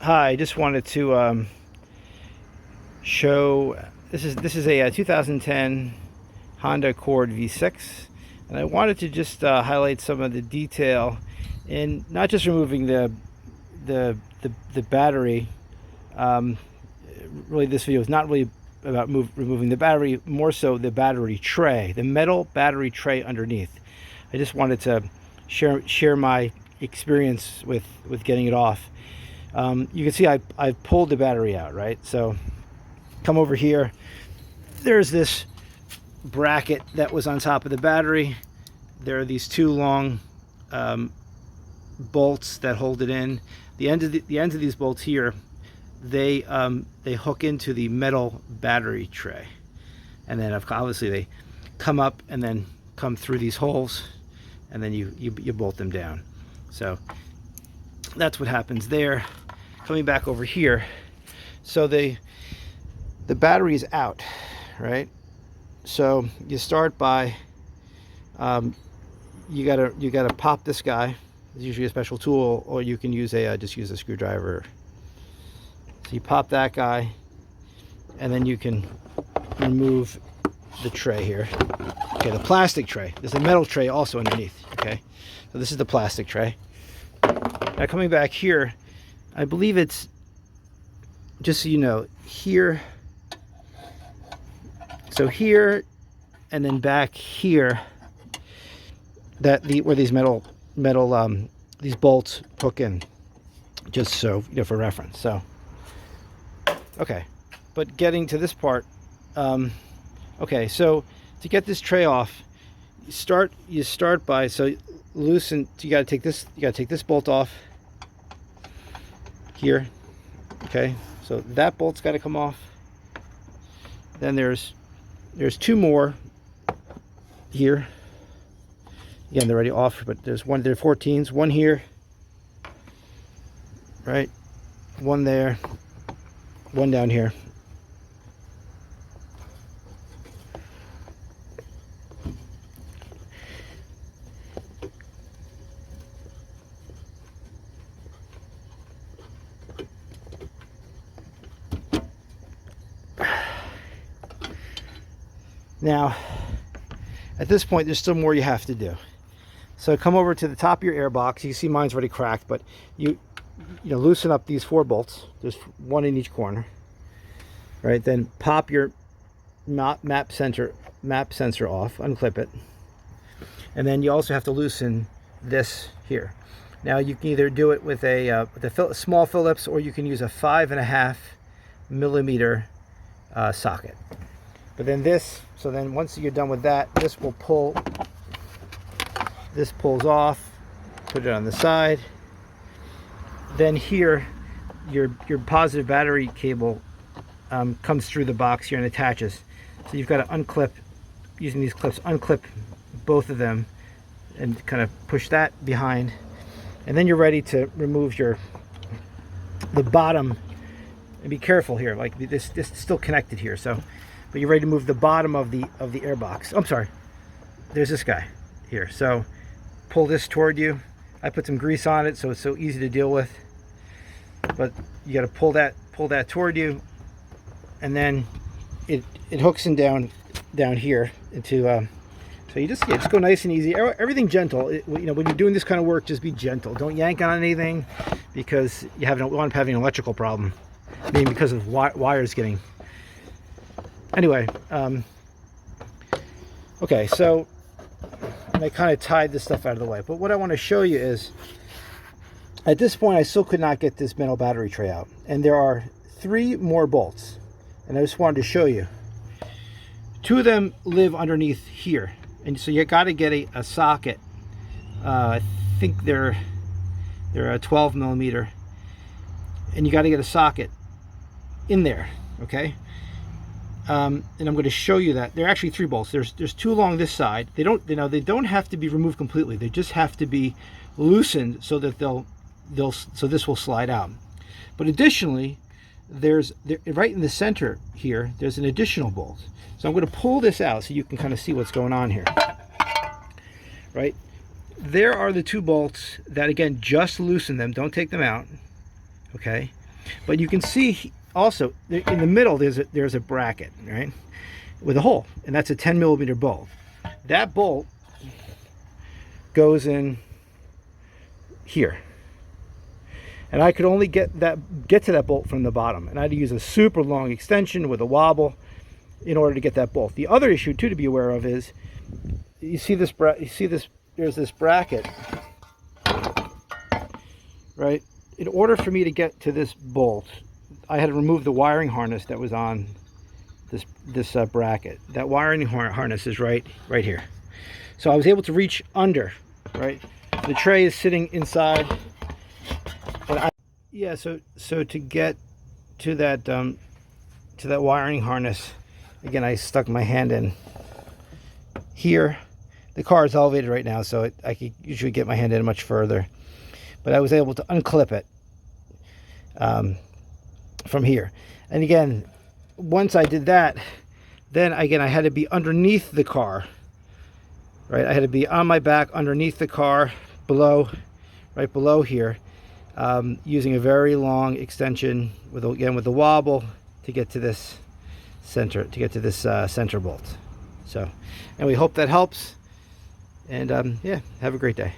Hi, I just wanted to show this is a 2010 Honda Accord V6, and I wanted to just highlight some of the detail in not just removing the battery. Um, Really, this video is not really about removing the battery, more so the battery tray, the metal battery tray underneath. I just wanted to share my experience with getting it off. You can see I pulled the battery out, right? So come over here. There's this bracket that was on top of the battery. There are these two long bolts that hold it in. The ends of these bolts here, they hook into the metal battery tray, and then obviously they come up and then come through these holes, and then you bolt them down. So that's what happens there. Coming back over here, so the battery is out, right? So you start by you gotta pop this guy. It's usually a special tool, or you can use just use a screwdriver. So you pop that guy, and then you can remove the tray here. Okay, the plastic tray. There's a metal tray also underneath. Okay, so this is the plastic tray. Now coming back here, I believe it's, just so you know, here. So here, and then back here, where these metal these bolts hook in, just so you know, for reference. So okay, but getting to this part, okay, so to get this tray off, you start by, so loosen. You got to take this bolt off here. Okay, so that bolt's got to come off. Then there's two more here. Again, they're already off, but there are 14s, one here, right? One there, one down here. Now, at this point, there's still more you have to do. So come over to the top of your air box. You can see mine's already cracked, but you loosen up these 4 bolts. There's one in each corner, right? Then pop your map sensor off, unclip it, and then you also have to loosen this here. Now you can either do it with a small Phillips, or you can use a 5.5 millimeter socket. But then so then once you're done with that, this will pull. This pulls off. Put it on the side. Then here, your positive battery cable comes through the box here and attaches. So you've got to unclip, using these clips, unclip both of them and kind of push that behind. And then you're ready to remove the bottom. And be careful here, like this is still connected here. So, but you're ready to move the bottom of the air box. I'm sorry. There's this guy here. So pull this toward you. I put some grease on it so it's so easy to deal with. But you got to pull that toward you, and then it hooks in down here into. So you just go nice and easy. Everything gentle. When you're doing this kind of work, just be gentle. Don't yank on anything, because you don't want to have an electrical problem. I mean, because of wires getting. Anyway, okay, so I kind of tied this stuff out of the way. But what I want to show you is, at this point, I still could not get this metal battery tray out. And there are 3 more bolts. And I just wanted to show you. 2 of them live underneath here. And so you got to get a socket. I think they're a 12 millimeter. And you got to get a socket in there, okay? And I'm going to show you that there are actually 3 bolts. There's 2 along this side. They don't have to be removed completely. They just have to be loosened so that so this will slide out. But additionally, right in the center here, there's an additional bolt. So I'm going to pull this out so you can kind of see what's going on here. Right? There are the 2 bolts that, again, just loosen them. Don't take them out. Okay? But you can see also in the middle there's a bracket, right, with a hole, and that's a 10 millimeter bolt. That bolt goes in here, and I could only get to that bolt from the bottom, and I had to use a super long extension with a wobble in order to get that bolt. The other issue too to be aware of is you see this there's this bracket, right? In order for me to get to this bolt, I had to remove the wiring harness that was on this bracket. That wiring harness is right here. So I was able to reach under, right? The tray is sitting inside, and so to get to that wiring harness, again, I stuck my hand in here. The car is elevated right now, so I could usually get my hand in much further, but I was able to unclip it from here. And again, once I did that, then again I had to be underneath the car, right? I had to be on my back underneath the car, right below here, using a very long extension with the wobble to get to this center center bolt. So, and we hope that helps, and yeah, have a great day.